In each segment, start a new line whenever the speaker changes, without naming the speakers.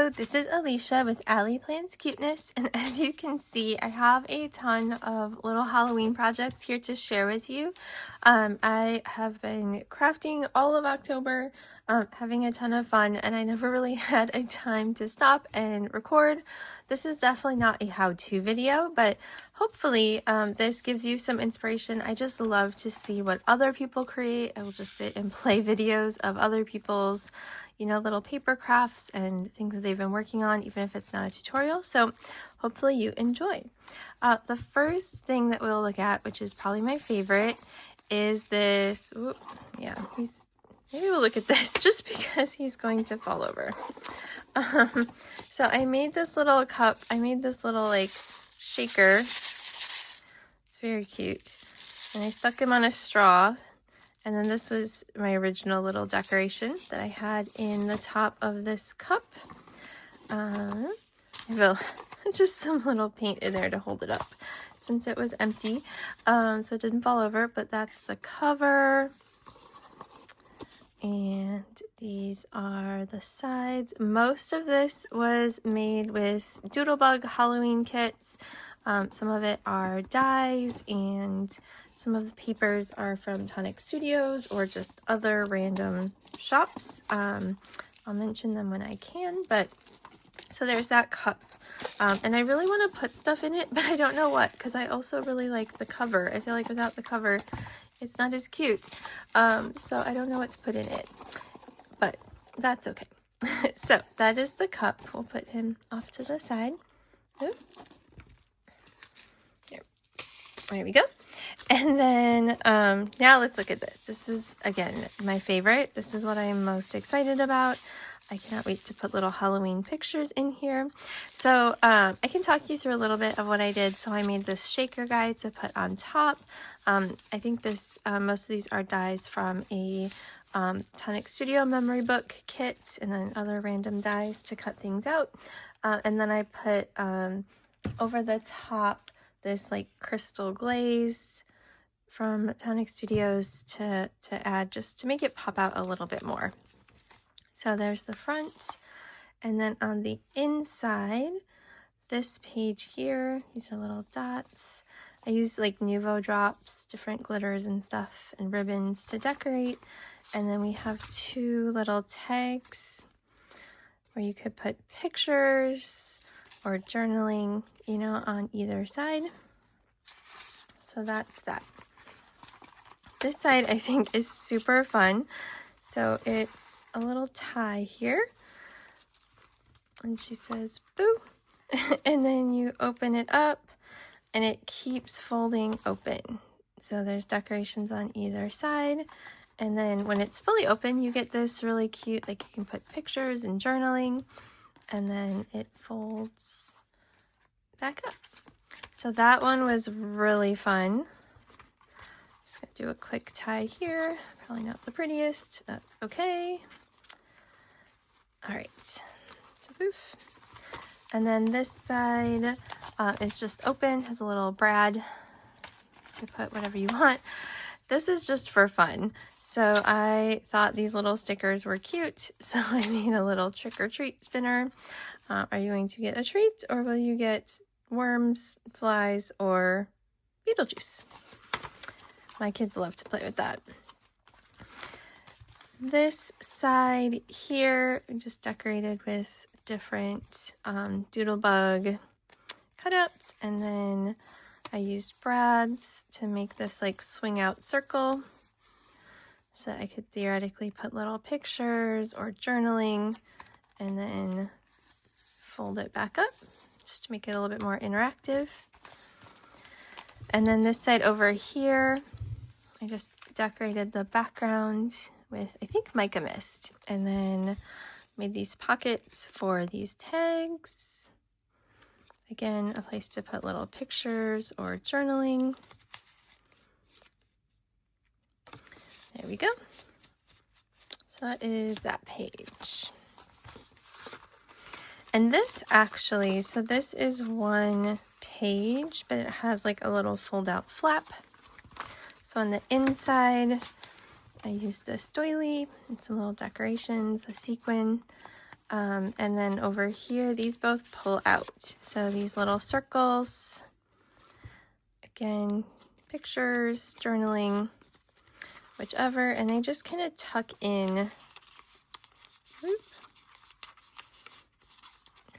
Hello, this is Alicia with Ali.plans.cuteness, and as you can see, I have a ton of little Halloween projects here to share with you. I have been crafting all of October, having a ton of fun, and I never really had a time to stop and record. This is definitely not a how-to video, but hopefully this gives you some inspiration. I just love to see what other people create. I will just sit and play videos of other people's little paper crafts and things that they've been working on, even if it's not a tutorial. So hopefully you enjoy. The first thing that we'll look at, which is probably my favorite, is this. Maybe we'll look at this just because he's going to fall over. So I made this little cup. I made this little shaker. Very cute. And I stuck him on a straw. And then this was my original little decoration that I had in the top of this cup. I will just some little paint in there to hold it up since it was empty, so it didn't fall over, but that's the cover. And these are the sides. Most of this was made with Doodlebug Halloween kits. Some of it are dies, and some of the papers are from Tonic Studios or just other random shops. I'll mention them when I can, but so there's that cup. And I really want to put stuff in it, but I don't know what, because I also really like the cover. I feel like without the cover, it's not as cute. So I don't know what to put in it, but that's okay. So that is the cup. We'll put him off to the side. Ooh. There we go. And then now let's look at this. This is, again, my favorite. This is what I am most excited about. I cannot wait to put little Halloween pictures in here. So I can talk you through a little bit of what I did. So I made this shaker guide to put on top. I think this most of these are dies from a Tonic Studio memory book kit, and then other random dies to cut things out. And then I put over the top this crystal glaze from Tonic Studios to add, just to make it pop out a little bit more. So there's the front, and then on the inside, this page here, these are little dots. I used Nuvo drops, different glitters and stuff, and ribbons to decorate. And then we have two little tags where you could put pictures or journaling, on either side. So that's that. This side I think is super fun. So it's a little tie here. And she says, boo. And then you open it up and it keeps folding open. So there's decorations on either side. And then when it's fully open, you get this really cute, you can put pictures and journaling, and then it folds back up. So that one was really fun. Just gonna do a quick tie here. Probably not the prettiest. That's okay. All right. So poof. And then this side is just open. Has a little brad to put whatever you want. This is just for fun. So I thought these little stickers were cute. So I made a little trick or treat spinner. Are you going to get a treat, or will you get worms, flies, or Beetlejuice? My kids love to play with that. This side here, I just decorated with different Doodlebug cutouts, and then I used brads to make this swing out circle, so I could theoretically put little pictures or journaling, and then fold it back up just to make it a little bit more interactive. And then this side over here, I just decorated the background with, I think, mica mist, and then made these pockets for these tags. Again, a place to put little pictures or journaling. There we go. So that is that page. And this actually, so this is one page, but it has a little fold out flap. So on the inside, I used this doily and some little decorations, a sequin, And then over here, these both pull out. So these little circles, again, pictures, journaling, whichever, and they just kind of tuck in. Whoop,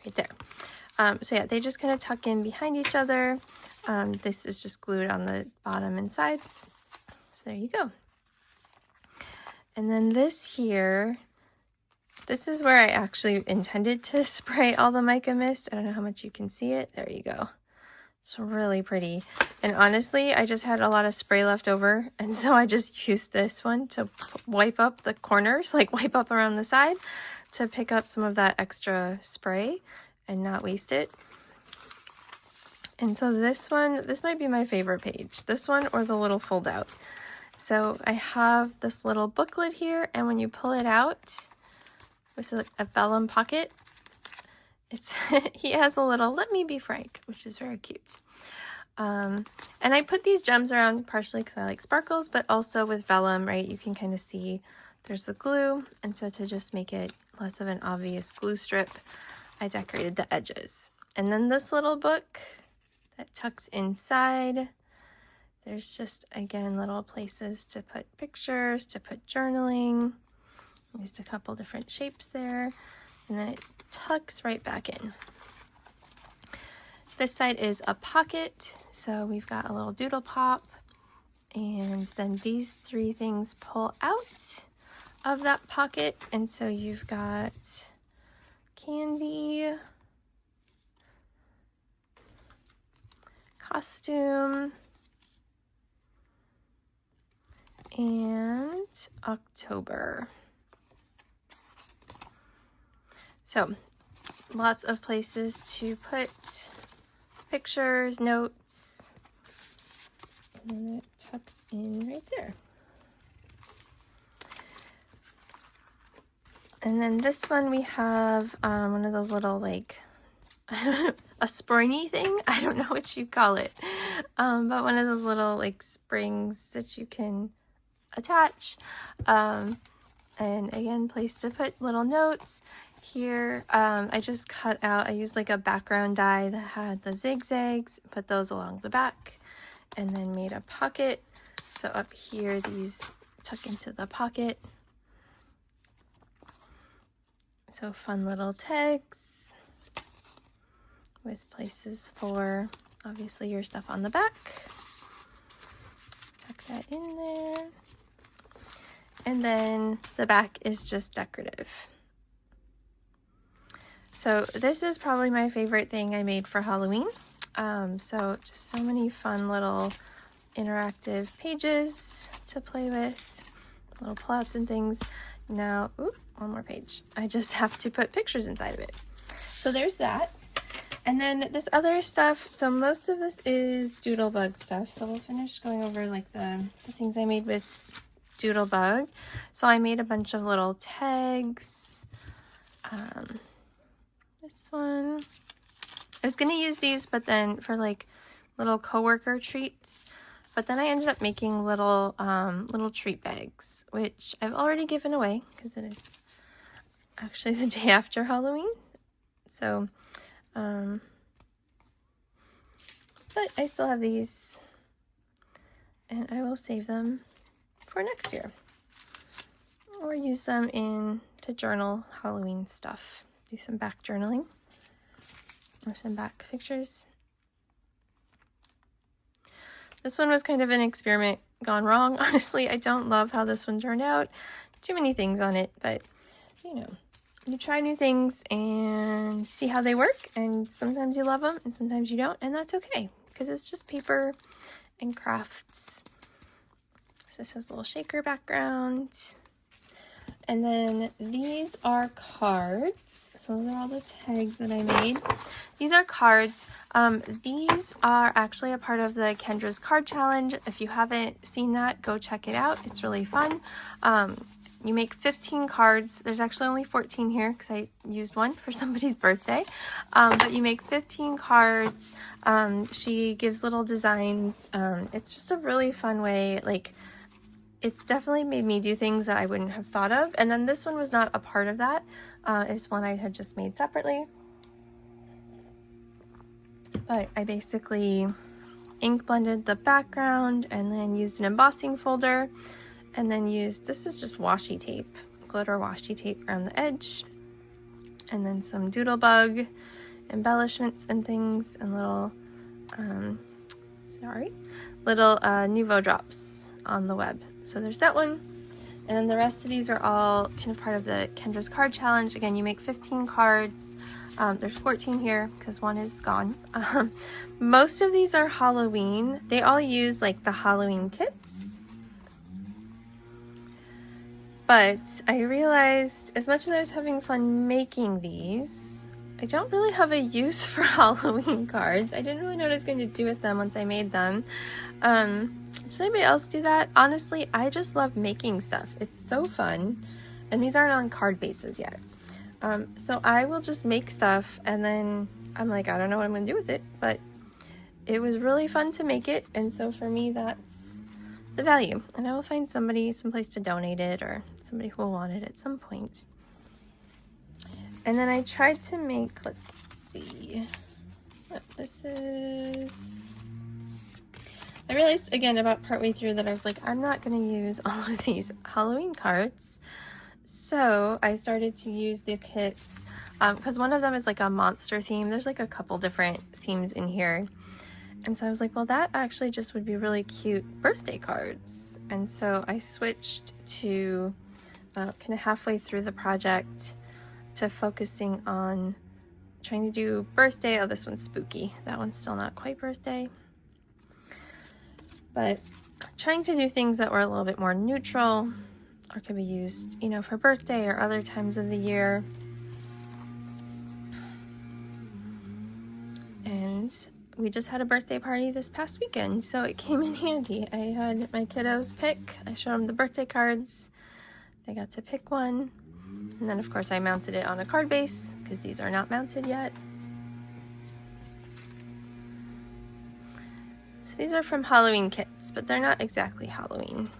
right there. So yeah, they just kind of tuck in behind each other. This is just glued on the bottom and sides. So there you go. And then this here, this is where I actually intended to spray all the mica mist. I don't know how much you can see it. There you go. It's really pretty. And honestly, I just had a lot of spray left over. And so I just used this one to wipe up the corners, like wipe up around the side to pick up some of that extra spray and not waste it. And so this one, this might be my favorite page. This one or the little fold out. So I have this little booklet here, and when you pull it out with a vellum pocket, it's he has a little "Let me be frank," which is very cute. And I put these gems around partially because I like sparkles, but also with vellum, right? You can kind of see there's the glue, and so to just make it less of an obvious glue strip, I decorated the edges. And then this little book that tucks inside. There's just, again, little places to put pictures, to put journaling. Just a couple different shapes there. And then it tucks right back in. This side is a pocket. So we've got a little doodle pop. And then these three things pull out of that pocket. And so you've got candy, costume, and October. So lots of places to put pictures, notes, and then it tucks in right there. And then this one we have one of those little like a springy thing. I don't know what you call it, but one of those little like springs that you can attach, and again, place to put little notes. Here I just cut out, I used like a background die that had the zigzags, put those along the back, and then made a pocket. So up here these tuck into the pocket. So fun little tags with places for obviously your stuff on the back. Tuck that in there. And then the back is just decorative. So this is probably my favorite thing I made for Halloween. So just so many fun little interactive pages to play with, little plots and things. Now, ooh, one more page. I just have to put pictures inside of it. So there's that. And then this other stuff, so most of this is Doodlebug stuff. So we'll finish going over like the things I made with Doodlebug. So I made a bunch of little tags. This one. I was going to use these, but then for like little coworker treats. But then I ended up making little treat bags, which I've already given away because it is actually the day after Halloween. So, but I still have these, and I will save them for next year, or use them to journal Halloween stuff. Do some back journaling or some back pictures. This one was kind of an experiment gone wrong. Honestly, I don't love how this one turned out. Too many things on it, but you know, you try new things and see how they work, and sometimes you love them and sometimes you don't, and that's okay because it's just paper and crafts. So this has a little shaker background. And then these are cards. So those are all the tags that I made. These are cards. These are actually a part of the Kendra's Card Challenge. If you haven't seen that, go check it out. It's really fun. You make 15 cards. There's actually only 14 here because I used one for somebody's birthday. But you make 15 cards. She gives little designs. It's just a really fun way. Like, it's definitely made me do things that I wouldn't have thought of. And then this one was not a part of that. It's one I had just made separately. But I basically ink blended the background and then used an embossing folder and then used, this is just washi tape, glitter washi tape around the edge, and then some doodlebug embellishments and things and little, little Nuvo drops on the web. So there's that one. And then the rest of these are all kind of part of the Kendra's card challenge. Again, you make 15 cards. There's 14 here because one is gone. Most of these are Halloween. They all use like the Halloween kits. But I realized as much as I was having fun making these, I don't really have a use for Halloween cards. I didn't really know what I was going to do with them once I made them. Does anybody else do that? Honestly, I just love making stuff. It's so fun. And these aren't on card bases yet. So I will just make stuff and then I'm like, I don't know what I'm going to do with it, but it was really fun to make it. And so for me, that's the value. And I will find somebody, someplace to donate it or somebody who will want it at some point. And then I tried to make, let's see what this is. I realized again about partway through that I was like, I'm not going to use all of these Halloween cards. So I started to use the kits because one of them is like a monster theme. There's like a couple different themes in here. And so I was like, well, that actually just would be really cute birthday cards. And so I switched to kind of halfway through the project to focusing on trying to do birthday. Oh, this one's spooky. That one's still not quite birthday. But trying to do things that were a little bit more neutral or could be used, you know, for birthday or other times of the year. And we just had a birthday party this past weekend, so it came in handy. I had my kiddos pick. I showed them the birthday cards. They got to pick one. And then, of course, I mounted it on a card base because these are not mounted yet. So these are from Halloween kits, but they're not exactly Halloween.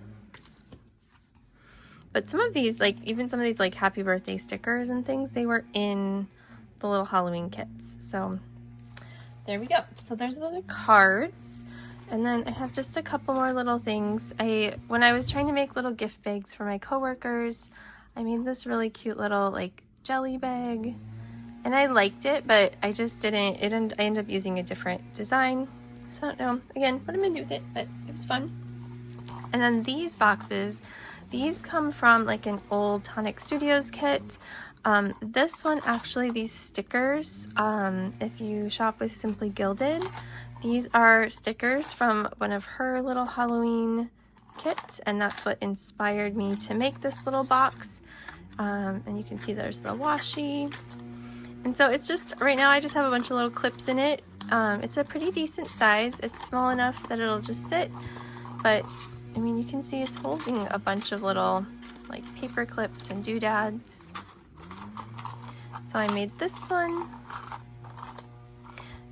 But some of these, like even some of these like happy birthday stickers and things, they were in the little Halloween kits. So there we go. So there's the cards. And then I have just a couple more little things. When I was trying to make little gift bags for my coworkers, I made this really cute little like jelly bag. And I liked it, but I just didn't, I ended up using a different design. So I don't know, again, what I'm gonna do with it, but it was fun. And then these boxes, these come from like an old Tonic Studios kit. This one actually, these stickers, if you shop with Simply Gilded, these are stickers from one of her little Halloween kits, and that's what inspired me to make this little box. And you can see there's the washi. And so it's just, right now I just have a bunch of little clips in it. It's a pretty decent size. It's small enough that it'll just sit, but I mean, you can see it's holding a bunch of little like paper clips and doodads. So I made this one.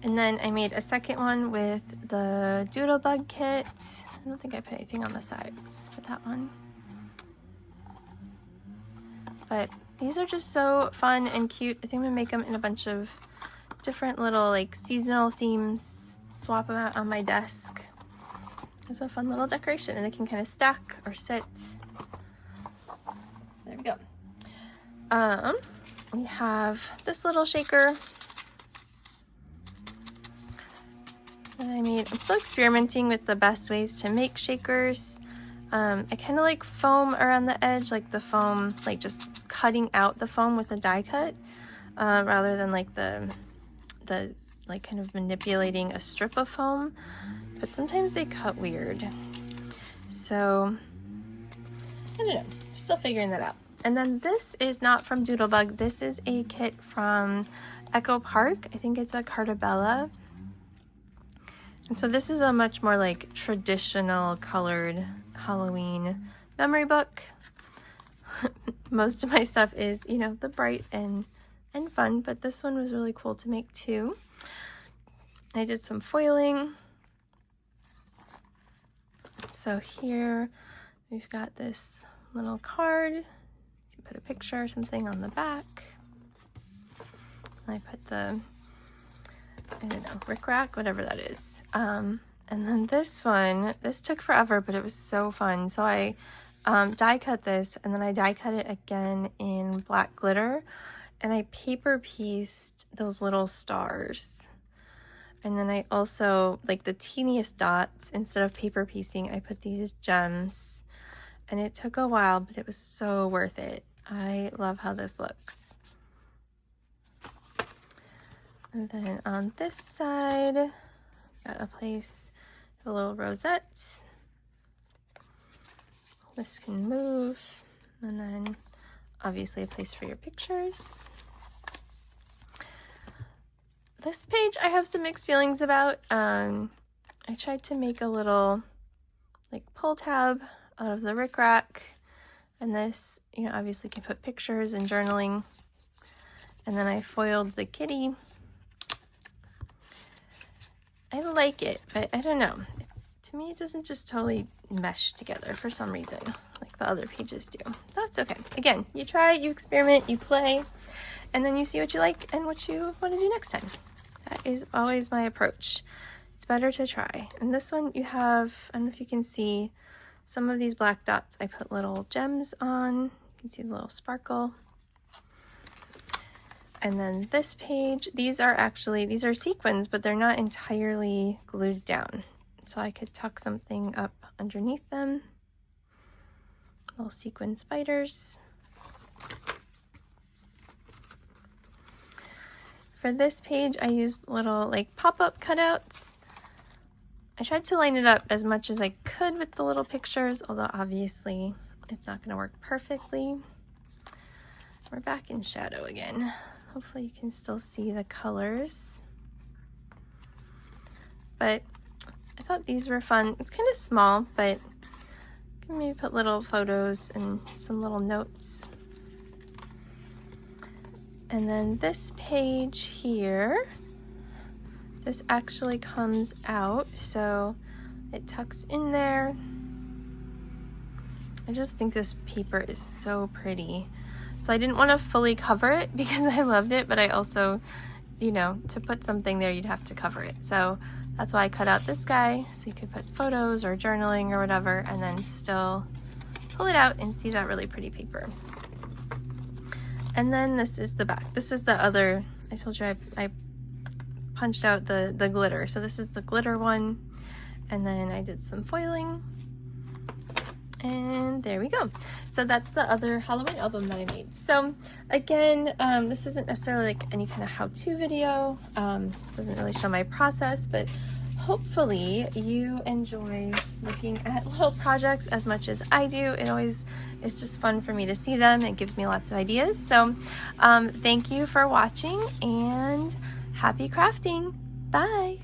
And then I made a second one with the Doodlebug kit. I don't think I put anything on the sides for that one. But these are just so fun and cute. I think I'm gonna make them in a bunch of different little like seasonal themes, swap them out on my desk. It's a fun little decoration and they can kind of stack or sit. So there we go. We have this little shaker that I made. I'm still experimenting with the best ways to make shakers. I kind of like foam around the edge, like the foam, like just cutting out the foam with a die cut, rather than like the like kind of manipulating a strip of foam. But sometimes they cut weird. So I don't know, still figuring that out. And then this is not from Doodlebug. This is a kit from Echo Park. I think it's a Cartabella. And so this is a much more like traditional colored Halloween memory book. Most of my stuff is, you know, the bright and fun, but this one was really cool to make too. I did some foiling. So here, we've got this little card. You can put a picture or something on the back. I put the, I don't know, rickrack, whatever that is. And then this one, this took forever, but it was so fun. So I die cut this, and then I die cut it again in black glitter, and I paper pieced those little stars. And then I also, like the teeniest dots, instead of paper piecing, I put these gems. And it took a while, but it was so worth it. I love how this looks. And then on this side, got a place, a little rosette. This can move. And then obviously a place for your pictures. This page I have some mixed feelings about. I tried to make a little like pull tab out of the rickrack. And this, you know, obviously can put pictures and journaling. And then I foiled the kitty. I like it, but I don't know. To me, it doesn't just totally mesh together for some reason, like the other pages do. That's okay. Again, you try, you experiment, you play, and then you see what you like and what you want to do next time. That is always my approach. It's better to try. And this one you have, I don't know if you can see, some of these black dots I put little gems on. You can see the little sparkle. And then this page, these are sequins, but they're not entirely glued down. So I could tuck something up underneath them. Little sequin spiders. For this page, I used little like pop-up cutouts. I tried to line it up as much as I could with the little pictures, although obviously it's not gonna work perfectly. We're back in shadow again. Hopefully you can still see the colors. But I thought these were fun. It's kind of small, but I can maybe put little photos and some little notes. And then this page here, this actually comes out, so it tucks in there. I just think this paper is so pretty. So I didn't want to fully cover it because I loved it, but I also, you know, to put something there, you'd have to cover it. So that's why I cut out this guy, so you could put photos or journaling or whatever, and then still pull it out and see that really pretty paper. And then this is the back. This is the other, I told you I punched out the glitter. So this is the glitter one. And then I did some foiling. And there we go. So that's the other Halloween album that I made. So again, this isn't necessarily like any kind of how-to video. Doesn't really show my process, but hopefully you enjoy looking at little projects as much as I do. It always is just fun for me to see them. It gives me lots of ideas. So thank you for watching and happy crafting. Bye.